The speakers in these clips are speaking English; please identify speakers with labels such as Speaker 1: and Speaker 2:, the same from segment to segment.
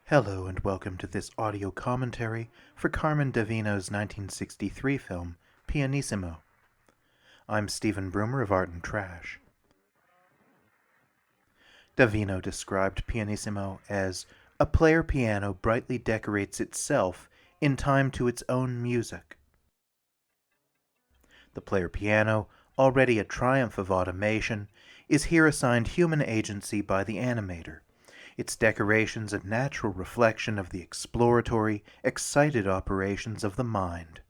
Speaker 1: Hello and welcome to this audio commentary for Carmen D'Avino's 1963 film, Pianissimo. I'm Stephen Broomer of Art and Trash. D'Avino described Pianissimo as a player piano brightly decorates itself in time to its own music. The player piano, already a triumph of automation, is here assigned human agency by the animator. Its decorations a natural reflection of the exploratory, excited operations of the mind.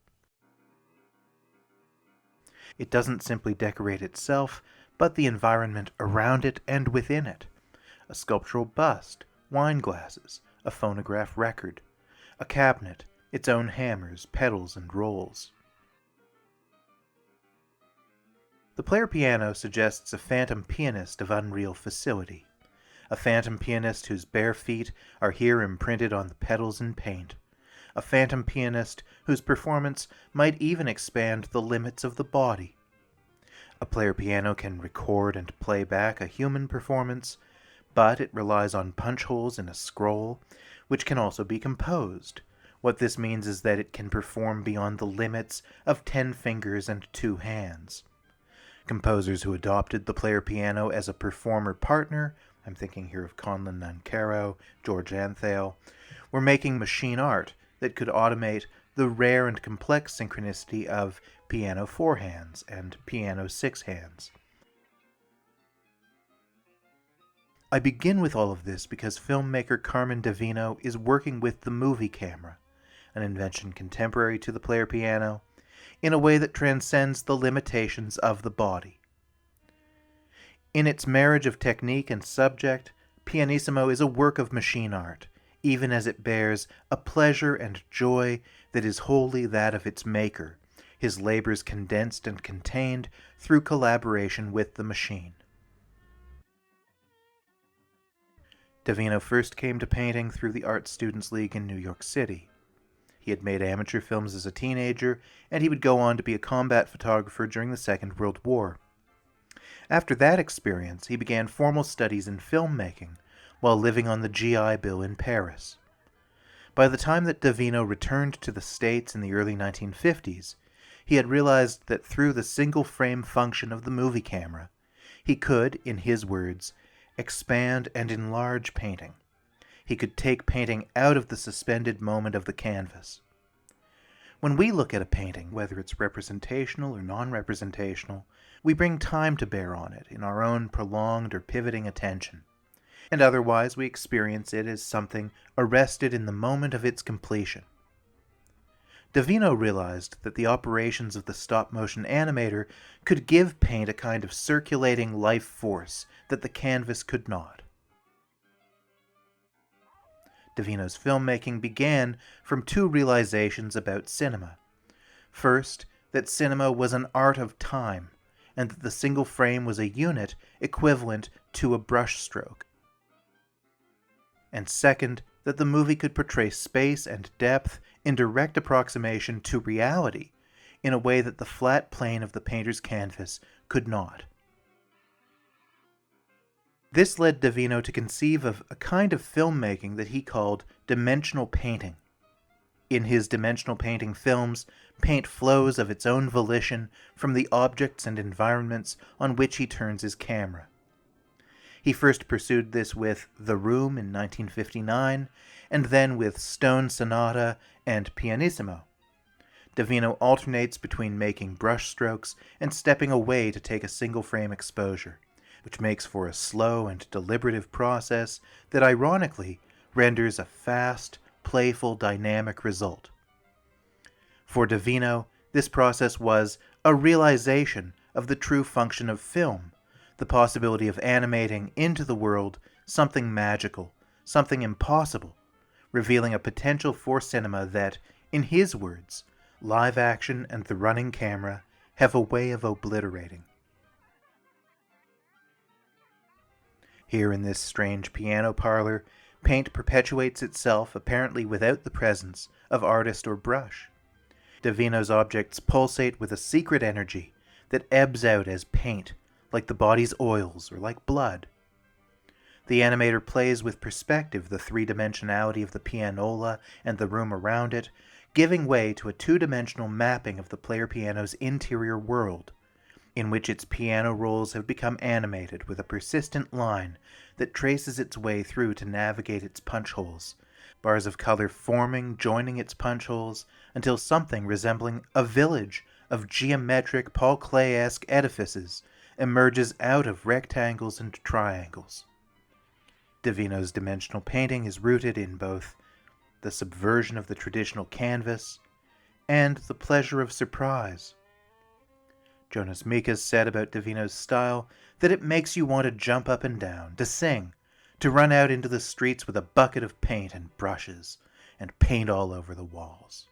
Speaker 1: It doesn't simply decorate itself, but the environment around it and within it. A sculptural bust, wine glasses, a phonograph record, a cabinet, its own hammers, pedals, and rolls. The player piano suggests a phantom pianist of unreal facility. A phantom pianist whose bare feet are here imprinted on the pedals and paint. A phantom pianist whose performance might even expand the limits of the body. A player piano can record and play back a human performance, but it relies on punch holes in a scroll, which can also be composed. What this means is that it can perform beyond the limits of 10 fingers and 2 hands. Composers who adopted the player piano as a performer partner, I'm thinking here of Conlon Nancarrow, George Antheil, were making machine art that could automate the rare and complex synchronicity of piano 4 hands and piano 6 hands. I begin with all of this because filmmaker Carmen D'Avino is working with the movie camera, an invention contemporary to the player piano, in a way that transcends the limitations of the body. In its marriage of technique and subject, Pianissimo is a work of machine art, even as it bears a pleasure and joy that is wholly that of its maker, his labors condensed and contained through collaboration with the machine. D'Avino first came to painting through the Art Students League in New York City. He had made amateur films as a teenager, and he would go on to be a combat photographer during the Second World War. After that experience, he began formal studies in filmmaking while living on the GI Bill in Paris. By the time that D'Avino returned to the States in the early 1950s, he had realized that through the single-frame function of the movie camera, he could, in his words, expand and enlarge painting. He could take painting out of the suspended moment of the canvas. When we look at a painting, whether it's representational or non-representational, we bring time to bear on it in our own prolonged or pivoting attention, and otherwise we experience it as something arrested in the moment of its completion. D'Avino realized that the operations of the stop-motion animator could give paint a kind of circulating life force that the canvas could not. D'Avino's filmmaking began from 2 realizations about cinema. First, that cinema was an art of time, and that the single frame was a unit equivalent to a brushstroke. And second, that the movie could portray space and depth in direct approximation to reality in a way that the flat plane of the painter's canvas could not. This led D'Avino to conceive of a kind of filmmaking that he called dimensional painting. In his dimensional painting films, paint flows of its own volition from the objects and environments on which he turns his camera. He first pursued this with The Room in 1959, and then with Stone Sonata and Pianissimo. D'Avino alternates between making brushstrokes and stepping away to take a single-frame exposure, which makes for a slow and deliberative process that ironically renders a fast, playful, dynamic result. For D'Avino, this process was a realization of the true function of film, the possibility of animating into the world something magical, something impossible, revealing a potential for cinema that, in his words, live action and the running camera have a way of obliterating. Here in this strange piano parlor, paint perpetuates itself apparently without the presence of artist or brush. D'Avino's objects pulsate with a secret energy that ebbs out as paint, like the body's oils or like blood. The animator plays with perspective the three-dimensionality of the pianola and the room around it, giving way to a two-dimensional mapping of the player piano's interior world, in which its piano rolls have become animated with a persistent line that traces its way through to navigate its punch holes, bars of color forming, joining its punch holes, until something resembling a village of geometric Paul Klee-esque edifices emerges out of rectangles and triangles. D'Avino's dimensional painting is rooted in both the subversion of the traditional canvas and the pleasure of surprise. Jonas Mekas said about D'Avino's style that it makes you want to jump up and down, to sing, to run out into the streets with a bucket of paint and brushes, and paint all over the walls.